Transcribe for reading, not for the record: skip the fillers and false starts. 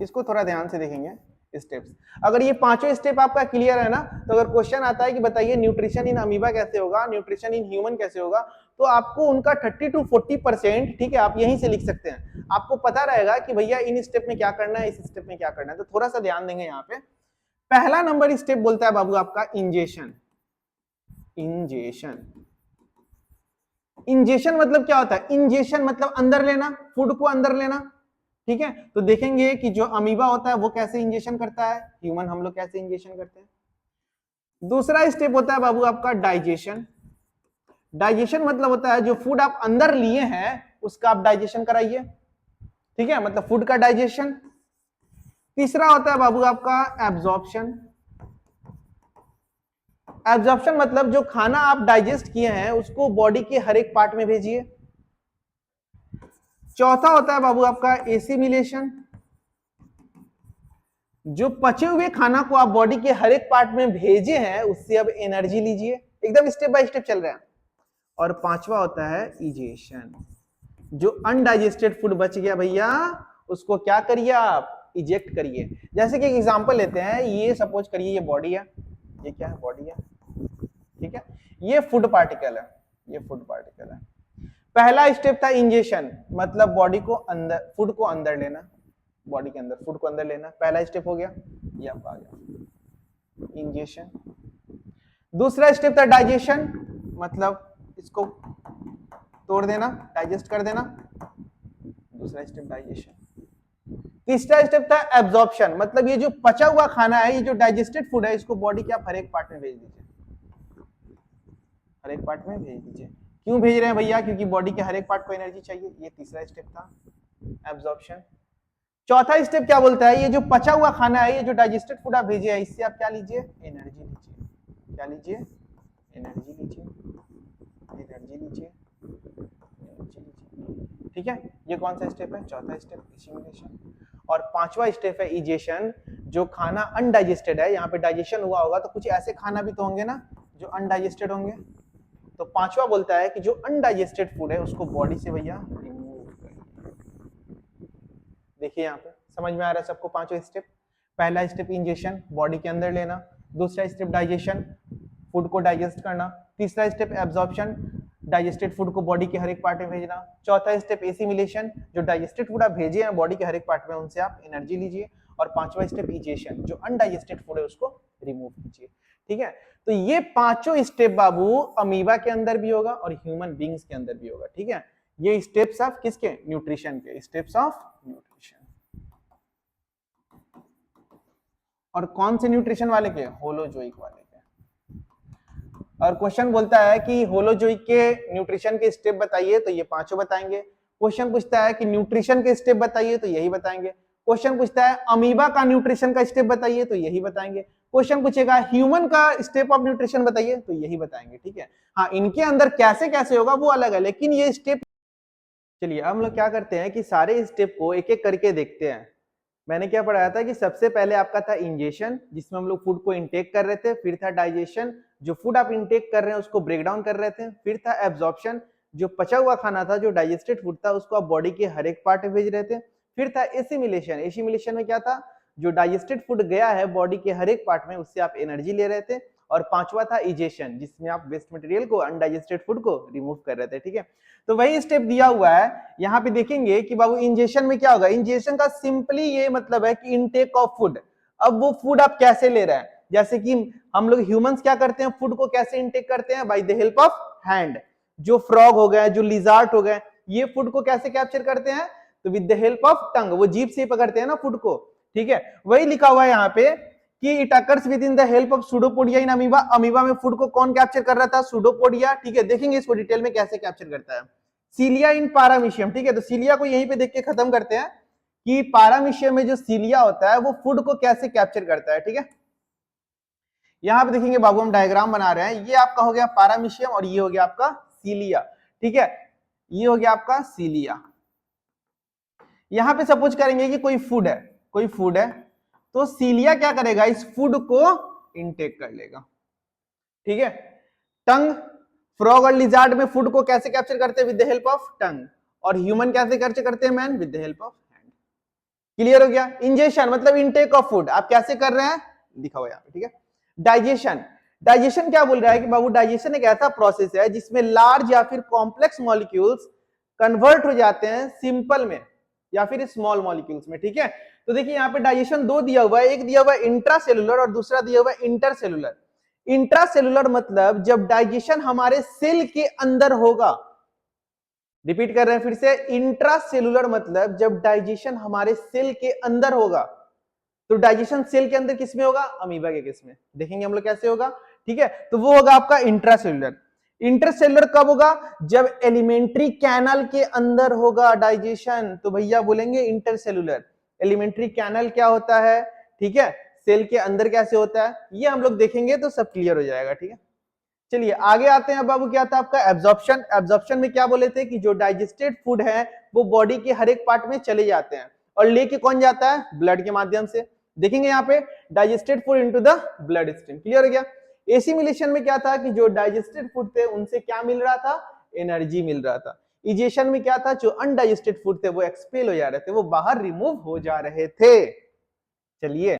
इसको थोड़ा ध्यान से देखेंगे स्टेप्स। अगर ये पांचों स्टेप आपका क्लियर है ना, तो अगर क्वेश्चन आता है कि बताइए न्यूट्रिशन इन अमीबा कैसे होगा, न्यूट्रिशन इन ह्यूमन कैसे होगा, तो आपको उनका 30 to 40%, ठीक है, आप यहीं से लिख सकते हैं। आपको पता रहेगा कि भैया इन स्टेप में क्या करना है, इस स्टेप में क्या करना है। तो थोड़ा सा ध्यान देंगे यहाँ पे। पहला नंबर स्टेप बोलता है बाबू आपका इंजेशन। इंजेशन, इंजेशन मतलब क्या होता है? इंजेशन मतलब अंदर लेना, फूड को अंदर लेना, ठीक है। तो देखेंगे कि जो अमीबा होता है वो कैसे इंजेशन करता है, ह्यूमन हम लोग कैसे इंजेशन करते हैं। दूसरा स्टेप होता है बाबू आपका डाइजेशन। डाइजेशन मतलब होता है जो फूड आप अंदर लिए हैं उसका आप डाइजेशन कराइए, ठीक है, मतलब फूड का डाइजेशन। तीसरा होता है बाबू आपका एब्जॉर्प्शन। एब्जॉर्प्शन मतलब जो खाना आप डाइजेस्ट किए हैं उसको बॉडी के हर एक पार्ट में भेजिए। चौथा होता है बाबू आपका एसिमिलेशन। जो पचे हुए खाना को आप बॉडी के हर एक पार्ट में भेजे हैं उससे अब एनर्जी लीजिए। एकदम स्टेप बाय स्टेप चल रहा है। और पांचवा होता है इजेशन। जो अनडाइजेस्टेड फूड बच गया भैया उसको क्या करिए आप, इजेक्ट करिए। जैसे कि एक एग्जांपल लेते हैं, ये सपोज करिए ये बॉडी है, ये क्या है, बॉडी है, ठीक है, ये फूड पार्टिकल है, ये फूड पार्टिकल है। पहला स्टेप था इंजेशन, मतलब बॉडी को अंदर, फूड को अंदर लेना, बॉडी के अंदर फूड को अंदर लेना, पहला स्टेप हो गया, ये आपका आ गया इंजेशन। दूसरा स्टेप था डाइजेशन, मतलब इसको तोड़ देना, डाइजेस्ट कर देना, दूसरा स्टेप डाइजेशन। तीसरा स्टेप था एब्जॉर्प्शन, मतलब ये जो पचा हुआ खाना है, ये जो डाइजेस्टेड फूड है, इसको बॉडी के आप हर एक पार्ट में भेज दीजिए, हर एक पार्ट में भेज दीजिए। क्यों भेज रहे हैं भैया? क्योंकि बॉडी के हर एक पार्ट को एनर्जी चाहिए। ये तीसरा स्टेप था एब्जॉर्प्शन। चौथा स्टेप क्या बोलता है? ये जो पचा हुआ खाना है, ये जो डाइजेस्टेड फूड आप भेजे हैं, इससे आप क्या लीजिए, एनर्जी लीजिए। क्या लीजिए? एनर्जी लीजिए, एनर्जी लीजिए, एनर्जी लीजिए, ठीक है। ये कौन सा स्टेप है? चौथा स्टेप एसिमिलेशन। और पांचवा स्टेप है इजेशन। जो खाना अनडाइजेस्टेड है, यहाँ पे डाइजेशन हुआ होगा तो कुछ ऐसे खाना भी तो होंगे ना जो अनडाइजेस्टेड होंगे। तो पांचवा बोलता है कि जो अनडाइजेस्टेड फूड है उसको बॉडी से भैया रिमूव करिए। देखिए यहाँ पे समझ में आ रहा है सबको पांचों स्टेप। पहला स्टेप इंजेशन, बॉडी के अंदर लेना। दूसरा स्टेप डाइजेशन, फूड को डाइजेस्ट करना। तीसरा स्टेप एब्जॉर्प्शन, डाइजेस्टेड फूड को बॉडी के हर एक पार्ट में भेजना। चौथा स्टेप एसिमिलेशन, जो डाइजेस्टेड फूड आप भेजे हैं बॉडी के हर एक पार्ट में, उनसे आप एनर्जी लीजिए। और पांचवा स्टेप इजेशन, जो अनडाइजेस्टेड फूड है उसको रिमूव कीजिए, ठीक है। तो ये पांचों स्टेप बाबू अमीबा के अंदर भी होगा और ह्यूमन बींग्स के अंदर भी होगा, ठीक है। ये स्टेप्स ऑफ किसके? न्यूट्रिशन के, स्टेप्स ऑफ न्यूट्रिशन। और कौन से न्यूट्रिशन वाले के? होलोजोइक वाले के। और क्वेश्चन बोलता है कि होलोजोइक के न्यूट्रिशन के स्टेप बताइए, तो ये पांचों बताएंगे। क्वेश्चन पूछता है कि न्यूट्रिशन के स्टेप बताइए, तो यही बताएंगे। क्वेश्चन पूछता है अमीबा का न्यूट्रिशन का स्टेप बताइए, तो यही बताएंगे। क्वेश्चन पूछेगा ह्यूमन का स्टेप ऑफ न्यूट्रिशन बताइए, तो यही बताएंगे, ठीक है। हाँ, इनके अंदर कैसे कैसे होगा वो अलग है, लेकिन ये स्टेप। चलिए अब हम लोग क्या करते हैं कि सारे स्टेप को एक एक करके देखते हैं। मैंने क्या पढ़ाया था कि सबसे पहले आपका था इंजेशन, जिसमें हम लोग फूड को इनटेक कर रहे थे। फिर था डाइजेशन, जो फूड आप इनटेक कर रहे हैं उसको ब्रेक डाउन कर रहे थे। फिर था एब्जॉर्प्शन, जो पचा हुआ खाना था, जो डाइजेस्टेड फूड था, उसको आप बॉडी के हर एक पार्ट में भेज रहे थे। फिर था एसिमिलेशन, एसिमिलेशन में क्या था? जो डाइजेस्टेड फूड गया है बॉडी के हर एक पार्ट में, उससे आप एनर्जी ले रहे थे। और पांचवा था इजेशन, जिसमें आप वेस्ट मटेरियल को, अनडाइजेस्टेड फूड को रिमूव कर रहे थे, ठीक है। तो वही स्टेप दिया हुआ है। यहाँ पे देखेंगे कि बाबू इंजेशन में क्या होगा। इंजेशन का सिंपली ये मतलब है कि इनटेक ऑफ फूड। अब वो फूड आप कैसे ले रहे हैं, जैसे कि हम लोग ह्यूमंस क्या करते हैं, फूड को कैसे इनटेक करते हैं? By the help of hand. जो फ्रॉग हो गए, जो लिजार्ड हो गए, ये फूड को कैसे कैप्चर करते हैं? तो with the help of tongue, वो जीभ से पकड़ते हैं ना फूड को, ठीक है। वही लिखा हुआ है यहाँ पे कि it occurs with in the help of pseudopodia in amoeba. Amoeba में फूड को कौन कैप्चर कर रहा था? सूडोपोडिया, ठीक है। देखेंगे इसको डिटेल में कैसे कैप्चर करता है। सीलिया इन पारामीशियम, ठीक है। तो सीलिया को यहीं पे देख के खत्म करते हैं कि पारामीशियम में जो सीलिया होता है वो फूड को कैसे कैप्चर करता है, ठीक है। यहां पे देखेंगे बाबू हम डायग्राम बना रहे हैं। ये आपका हो गया पारामीशियम और ये हो गया आपका सीलिया, ठीक है। ये हो गया आपका सीलिया। यहां पे सपोज करेंगे कि कोई फूड है, कोई फूड है, तो सीलिया क्या करेगा? इस फूड को इनटेक कर लेगा, ठीक है। टंग, फ्रॉग और लिजार्ड में फूड को कैसे कैप्चर करते हैं? With the help of tongue. और ह्यूमन कैसे कैप्चर करते हैं? Man, with the help of hand. Clear हो गया। इंजेशन मतलब इनटेक ऑफ फूड, आप कैसे कर रहे हैं लिखा हुआ यहाँ पे, ठीक है। डाइजेशन, डाइजेशन क्या बोल रहा है कि बाबू डाइजेशन एक ऐसा प्रोसेस है जिसमें लार्ज या फिर कॉम्प्लेक्स मॉलिक्यूल्स कन्वर्ट हो जाते हैं सिंपल में या फिर स्मॉल मॉलिक्यूल्स में, ठीक है। तो देखिए यहाँ पे डाइजेशन दो दिया हुआ है, एक दिया हुआ है इंट्रासेलुलर और दूसरा दिया हुआ है इंटरसेलुलर। इंट्रासेलुलर मतलब जब डाइजेशन हमारे सेल के अंदर होगा, रिपीट कर रहे हैं फिर से, इंट्रासेलुलर मतलब जब डाइजेशन हमारे सेल के अंदर होगा। तो डाइजेशन सेल के अंदर किसमें होगा, अमीबा के किसमें, देखेंगे हम लोग कैसे होगा, ठीक है। तो वो होगा आपका इंट्रासेलुलर। इंटरसेलुलर कब होगा, जब एलिमेंट्री कैनल के अंदर होगा डाइजेशन, तो भैया बोलेंगे इंटरसेलुलर। एलिमेंट्री कैनल क्या होता है, ठीक है, सेल के अंदर कैसे होता है, ये हम लोग देखेंगे तो सब क्लियर हो जाएगा, ठीक है। चलिए आगे आते हैं बाबू, क्या था आपका एब्जॉर्प्शन। एब्जॉर्प्शन में क्या बोले थे कि जो डाइजेस्टेड फूड है वो बॉडी के हर एक पार्ट में चले जाते हैं, और लेके कौन जाता है, ब्लड के माध्यम से। देखेंगे यहाँ पे digested food into the blood stream, clear हो गया। एसिमिलेशन में क्या था कि जो डाइजेस्टेड फूड थे उनसे क्या मिल रहा था, एनर्जी मिल रहा था। इजेशन में क्या था, जो अनडाइजेस्टेड फूड थे वो एक्सपेल हो जा रहे थे, वो बाहर रिमूव हो जा रहे थे। चलिए